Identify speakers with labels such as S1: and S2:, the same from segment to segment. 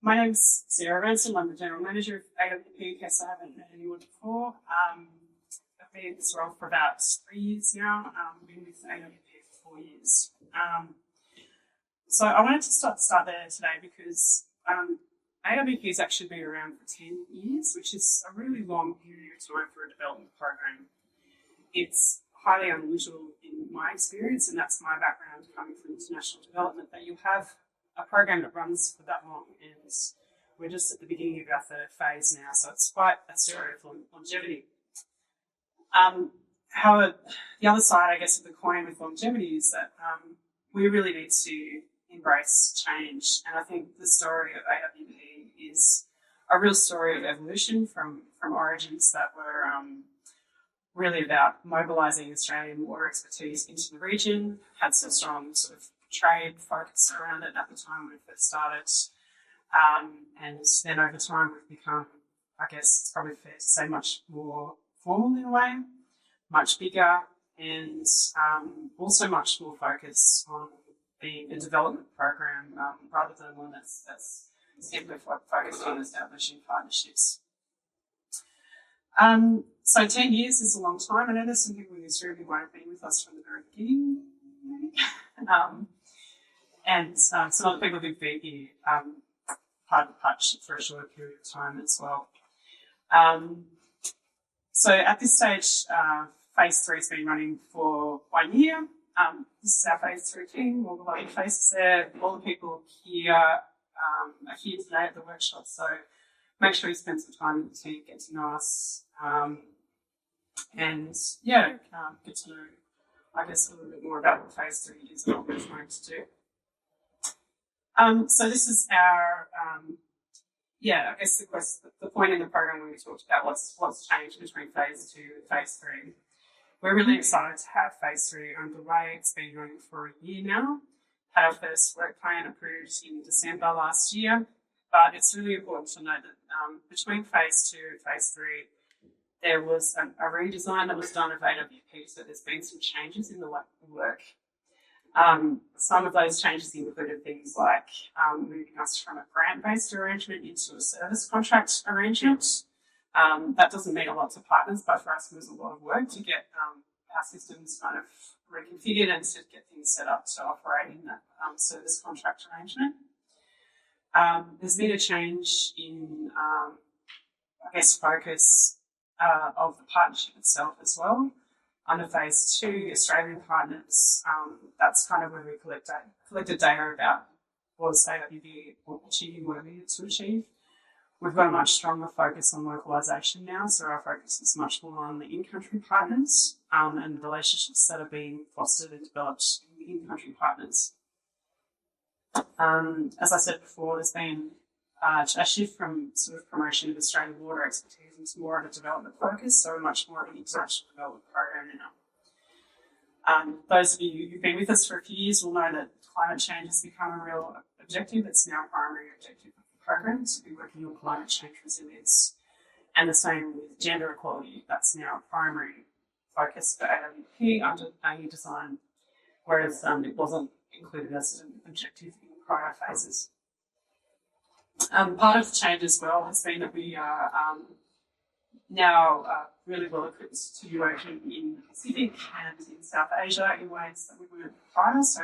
S1: My name's Sarah Ransom. I'm the General Manager of AWP, in case I haven't met anyone before. I've been in this role for about 3 years now. I've been with AWP for 4 years. So I wanted to start there today because AWP has actually been around for 10 years, which is a really long period of time for a development program. It's highly unusual in my experience, and that's my background coming from international development, that you have a program that runs for that long, and we're just at the beginning of our third phase now, so it's quite a story of longevity. However, the other side, I guess, of the coin with longevity is that we really need to embrace change, and I think the story of AWP is a real story of evolution from origins that were really about mobilising Australian water expertise into the region, had some strong sort of trade focus around it at the time when it first started. And then over time we've become, I guess it's probably fair to say, much more formal in a way, much bigger, and also much more focused on being a development program rather than one that's simply focused on establishing partnerships. So 10 years is a long time. I know there's some people in this room who won't have been with us from the very beginning, maybe. And some other people who've been here part of the partnership for a shorter period of time as well. So at this stage, phase 3 has been running for 1 year. This is our phase 3 team, all the lovely faces there. All the people here are here today at the workshop, so make sure you spend some time with the team, get to know us, and get to know, I guess, a little bit more about what phase 3 is and what we're trying to do. So this is our, I guess the point in the program when we talked about what's changed between phase 2 and phase 3. We're really excited to have phase 3 underway. It's been running for a year now. Had our first work plan approved in December last year, but it's really important to note that between phase 2 and phase 3, there was a redesign that was done of AWP, so there's been some changes in the work. Some of those changes included things like moving us from a grant-based arrangement into a service contract arrangement. That doesn't mean a lot to partners, but for us it was a lot of work to get our systems kind of reconfigured and to get things set up to operate in that service contract arrangement. There's been a change in, focus of the partnership itself as well. Under phase 2, Australian partners, that's kind of where we collected data about what AWP achieving what it needed to achieve. We've got a much stronger focus on localisation now, so our focus is much more on the in-country partners and relationships that are being fostered and developed in the in-country partners. As I said before, there's been a shift from sort of promotion of Australian water expertise into more of a development focus, so much more of an international development program now. Those of you who've been with us for a few years will know that climate change has become a real objective. It's now a primary objective of the program, to be working on climate change resilience. And the same with gender equality. That's now a primary focus for AWP under AE design, whereas it wasn't included as an objective in prior phases. Part of the change as well has been that we are now really well equipped to be working in the Pacific and in South Asia in ways that we weren't prior. So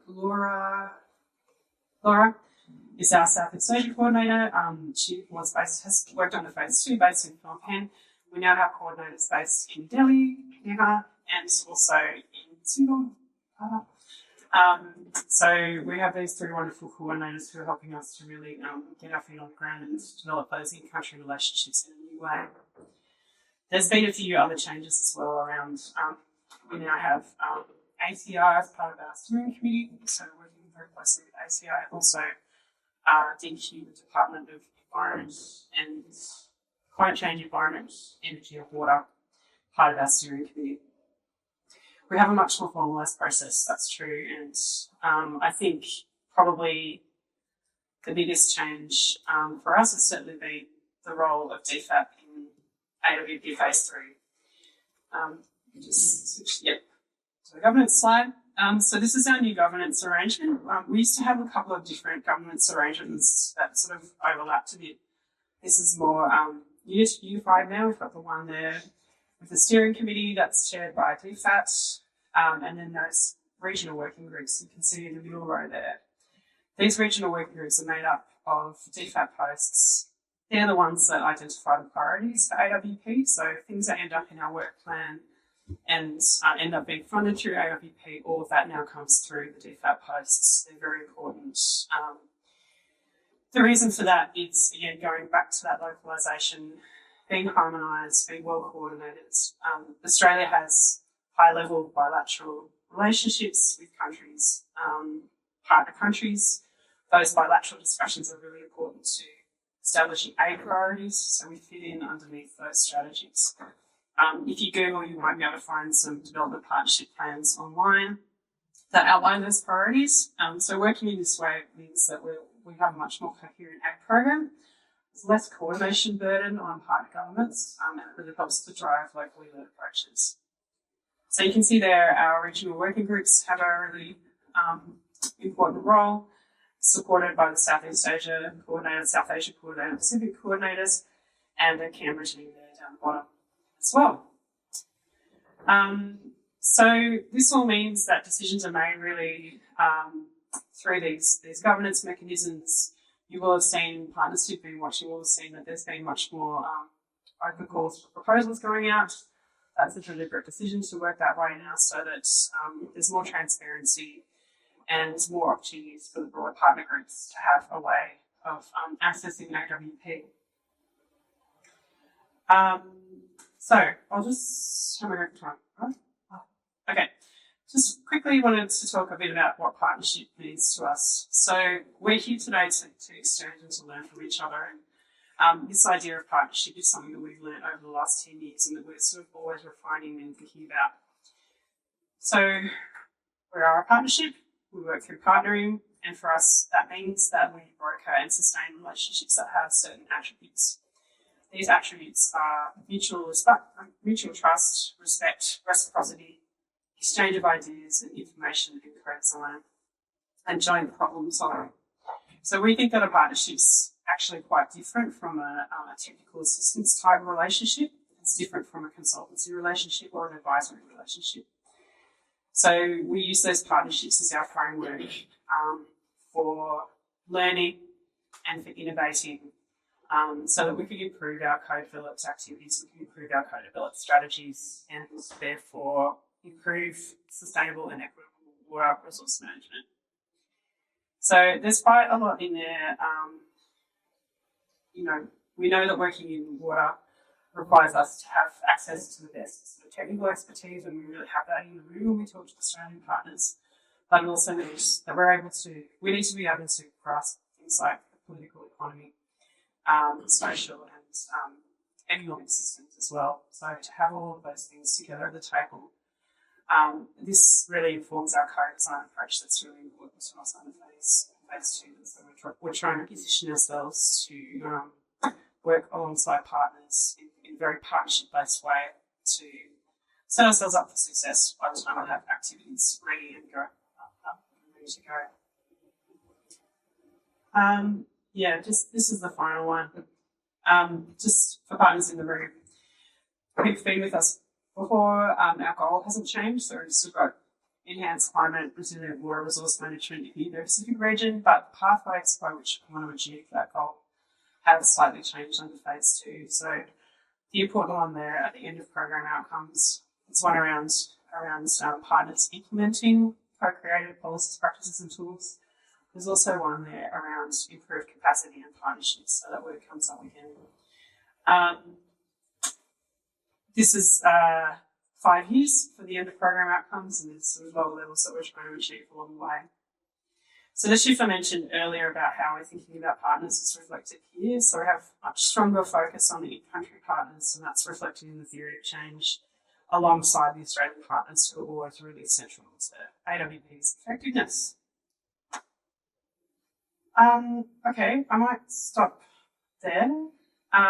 S1: Laura is our Southeast Asia coordinator. She has worked on the phase 2 based in Phnom Penh. We now have coordinators based in Delhi, Neha, and also in Singapore. So we have these 3 wonderful coordinators who are helping us to really get our feet on the ground and develop those in-country relationships in a new way. There's been a few other changes as well around, we now have ACI as part of our steering committee, so we're working very closely with ACI, and also DQ, the Department of Environment and Climate Change, Environment, Energy and Water, part of our steering committee. We have a much more formalised process, that's true, and I think probably the biggest change for us has certainly been the role of DFAT in AWP Phase 3. Just switch to the governance slide. So this is our new governance arrangement. We used to have a couple of different governance arrangements that sort of overlapped a bit. This is more unified now. We've got the one there with the steering committee that's chaired by DFAT, and then those regional working groups you can see in the middle row there. These regional working groups are made up of DFAT posts. They're the ones that identify the priorities for AWP, so things that end up in our work plan and end up being funded through AWP, all of that now comes through the DFAT posts. They're very important. The reason for that is, again, going back to that localisation, being harmonised, being well coordinated. Australia has high-level bilateral relationships with countries, partner countries. Those bilateral discussions are really important to establishing aid priorities, so we fit in underneath those strategies. If you Google, you might be able to find some development partnership plans online that outline those priorities. So working in this way means that we have a much more coherent aid program. There's less coordination burden on partner governments, and it really helps to drive locally led approaches. So you can see there our regional working groups have a really important role, supported by the Southeast Asia coordinator, South Asia coordinator, Pacific coordinators, and the Canberra team there down the bottom as well. So this all means that decisions are made really through these governance mechanisms. You will have seen, partners who've been watching will have seen that there's been much more open calls for proposals going out. That's a deliberate decision to work that way now so that there's more transparency and more opportunities for the broader partner groups to have a way of accessing AWP. So I'll just, how am I going to time? Okay, just quickly wanted to talk a bit about what partnership means to us. So we're here today to exchange and to learn from each other. And this idea of partnership is something that we've learned over the last 10 years and that we're sort of always refining and thinking about. So we are a partnership, we work through partnering, and for us that means that we broker and sustain relationships that have certain attributes. These attributes are mutual trust, respect, reciprocity, exchange of ideas and information and co-design, and joint problem solving. So we think that a partnership's actually quite different from a technical assistance type of relationship. It's different from a consultancy relationship or an advisory relationship. So we use those partnerships as our framework for learning and for innovating, so that we can improve our co-developed activities, we can improve our co-developed strategies, and therefore improve sustainable and equitable water resource management. So there's quite a lot in there. We know that working in water requires us to have access to the best sort of technical expertise, and we really have that in the room when we talk to Australian partners. But it also means that we need to be able to grasp things like the political economy, social and economic systems as well. So to have all of those things together at the table, this really informs our co-design approach that's really important to us under phase 2. So we're trying to position ourselves to work alongside partners in a very partnership-based way to set ourselves up for success by the time we have activities ready and ready to go. This is the final one. Just for partners in the room who've been with us before, our goal hasn't changed. So we've got enhanced climate resilient water resource management in the Indo-Pacific region, but the pathways by which we want to achieve that goal have slightly changed under phase 2. So the important one there at the end of program outcomes is one around partners implementing co-created policies, practices and tools. There's also one there around improved capacity and partnerships, so that word comes up again. This is 5 years for the end of program outcomes, and there's sort of lower levels that we're trying to achieve along the way. So the shift I mentioned earlier about how we're thinking about partners is reflected here. So we have much stronger focus on the in-country partners, and that's reflected in the theory of change alongside the Australian partners who are always really central to AWP's effectiveness. Okay, I might stop there